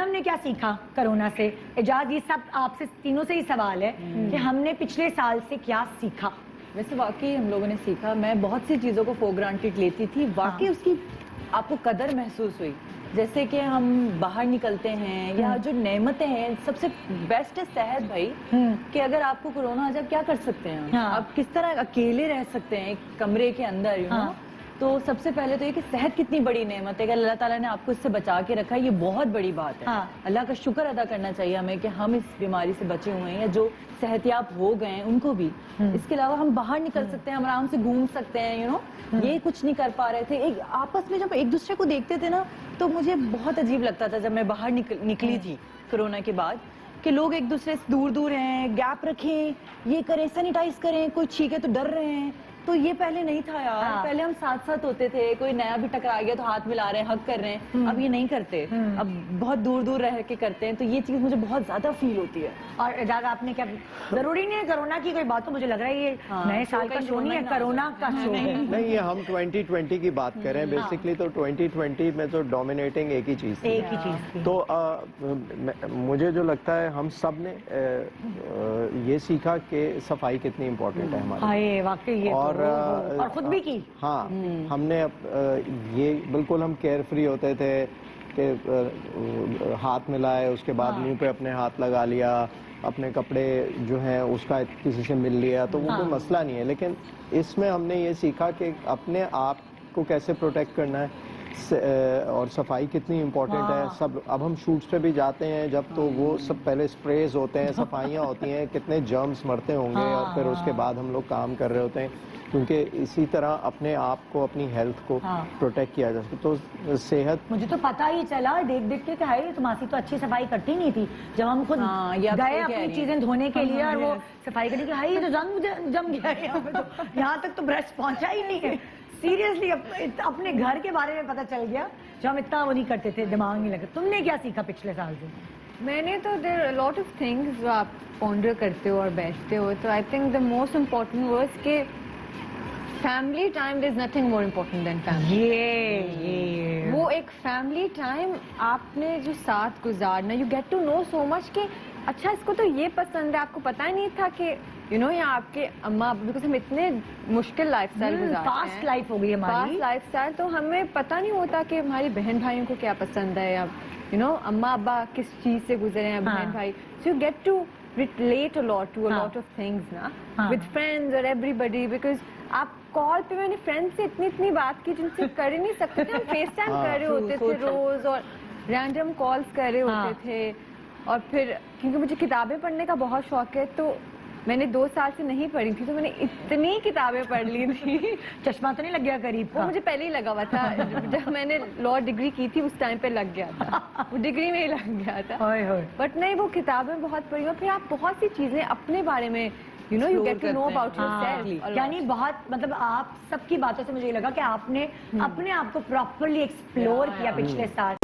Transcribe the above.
ہم نے کیا سیکھا کرونا سے؟ اعجاز یہ سب آپ سے تینوں سے ہی سوال ہے کہ ہم نے پچھلے سال سے کیا سیکھا؟ ویسے واقعی ہم لوگوں نے سیکھا. میں بہت سی چیزوں کو فور گرانٹیڈ لیتی تھی, واقعی اس کی آپ کو قدر محسوس ہوئی. جیسے کہ ہم باہر نکلتے ہیں یا جو نعمتیں ہیں, سب سے بیسٹ ہے صحت بھائی, کہ اگر آپ کو کورونا آ جائے کیا کر سکتے ہیں آپ, کس طرح اکیلے رہ سکتے ہیں ایک کمرے کے اندر, تو سب سے پہلے تو یہ کہ صحت کتنی بڑی نعمت ہے کہ اللہ تعالیٰ نے آپ کو اس سے بچا کے رکھا ہے, یہ بہت بڑی بات ہے. اللہ کا شکر ادا کرنا چاہیے ہمیں کہ ہم اس بیماری سے بچے ہوئے ہیں, یا جو صحت یاب ہو گئے ہیں ان کو بھی. اس کے علاوہ ہم باہر نکل سکتے ہیں, ہم آرام سے گھوم سکتے ہیں, یہ کچھ نہیں کر پا رہے تھے. ایک آپس میں جب ایک دوسرے کو دیکھتے تھے نا, تو مجھے بہت عجیب لگتا تھا جب میں باہر نکلی تھی کورونا کے بعد, کہ لوگ ایک دوسرے سے دور دور ہیں, گیپ رکھیں, یہ کریں, سینیٹائز کریں, کوئی چھینکے تو ڈر رہے ہیں. تو یہ پہلے نہیں تھا یار, پہلے ہم ساتھ ساتھ ہوتے تھے, کوئی نیا بھی ٹکرا گیا تو ہاتھ ملا رہے ہیں, ہگ کر رہے ہیں. اب یہ نہیں کرتے, اب بہت دور دور رہ کے کرتے ہیں. تو یہ چیز مجھے بہت زیادہ فیل ہوتی ہے. اور اعجاز آپ نے کیا, ضروری نہیں ہے کرونا کی کوئی بات, تو مجھے لگ رہا ہے یہ نئے سال کا شو نہیں ہے, کرونا کا شو ہے. نہیں, یہ ہم 2020 کی بات کر رہے ہیں بیسکلی. تو 2020 میں تو ڈومینیٹنگ ایک ہی چیز تھی. تو مجھے جو لگتا ہے ہم سب نے یہ سیکھا کہ صفائی کتنی امپورٹنٹ ہے ہماری, واقعی, اور خود بھی کی. ہاں, ہم نے یہ بالکل ہم کیئر فری ہوتے تھے کہ ہاتھ ملائے, اس کے بعد منہ پہ اپنے ہاتھ لگا لیا, اپنے کپڑے جو ہیں اس کا کسی سے مل لیا, تو وہ کوئی مسئلہ نہیں ہے. لیکن اس میں ہم نے یہ سیکھا کہ اپنے آپ کو کیسے پروٹیکٹ کرنا ہے, اور صفائی کتنی امپورٹنٹ ہے. سب اب ہم شوٹس پہ بھی جاتے ہیں جب, تو وہ سب پہلے اسپریز ہوتے ہیں, صفائیاں ہوتی ہیں, کتنے جرمز مرتے ہوں گے, اور پھر اس کے بعد ہم لوگ کام کر رہے ہوتے ہیں, کیونکہ اسی طرح اپنے آپ کو, اپنی ہیلتھ کو پروٹیکٹ کیا جا سکتا. تو صحت, مجھے تو پتا ہی چلا دیکھ دیکھ کے کہ ہائی تماسی تو اچھی صفائی کرتی نہیں تھی. جب ہم خود گئے اپنی چیزیں دھونے کے لیے اور وہ صفائی کرنے کی, ہائی تو جم گیا یہاں تک تو برش پہنچا ہی نہیں ہے. سیریسلی اپنے گھر کے بارے میں پتا چل گیا, جو ہم اتنا وہ نہیں کرتے تھے, دماغ نہیں لگا. تم نے کیا سیکھا پچھلے سال سے؟ میں نے تو دیر لاٹ آف تھنگس جو آپ پونڈر کرتے ہو اور بیٹھتے ہو, تو I think the most important was کہ family time there is nothing more important than family. وہ ایک فیملی ٹائم آپ نے جو ساتھ گزارنا, you get to know so much کہ اچھا اس کو تو یہ پسند ہے, آپ کو پتا ہی نہیں تھا کہ یا آپ کے اماں, بیکاز ہم اتنے مشکل لائف اسٹائل گزارتے ہیں, فاسٹ لائف ہو گئی ہماری, فاسٹ لائف اسٹائل, تو ہمیں پتہ نہیں ہوتا کہ ہماری بہن بھائیوں کو کیا پسند ہے, یا اماں ابا کس چیز سے گزرے ہیں, بہن بھائی. So you get to relate a lot to a lot of things نا, with friends or everybody, because آپ کال پہ, میں نے فرینڈ سے اتنی بات کی جن سے کر ہی نہیں سکتے تھے. ہم فیس ٹائم کر رہے ہوتے تھے روز, اور رینڈم کالز کر رہے ہوتے تھے. اور پھر کیونکہ مجھے کتابیں پڑھنے کا بہت شوق ہے, تو میں نے 2 سال سے نہیں پڑھی تھی, تو میں نے اتنی کتابیں پڑھ لی تھی. چشمہ تو نہیں لگ گیا قریب؟ وہ مجھے پہلے ہی لگا ہوا تھا, جب میں نے لاء ڈگری کی تھی اس ٹائم پہ لگ گیا تھا, وہ ڈگری میں ہی لگ گیا تھا. بٹ نہیں, وہ کتابیں بہت پڑھی, اور پھر آپ بہت سی چیزیں اپنے بارے میں you get to know about yourself. یعنی بہت, مطلب آپ سب کی باتوں سے مجھے یہ لگا کہ آپ نے اپنے آپ کو پراپرلی ایکسپلور کیا پچھلے سال.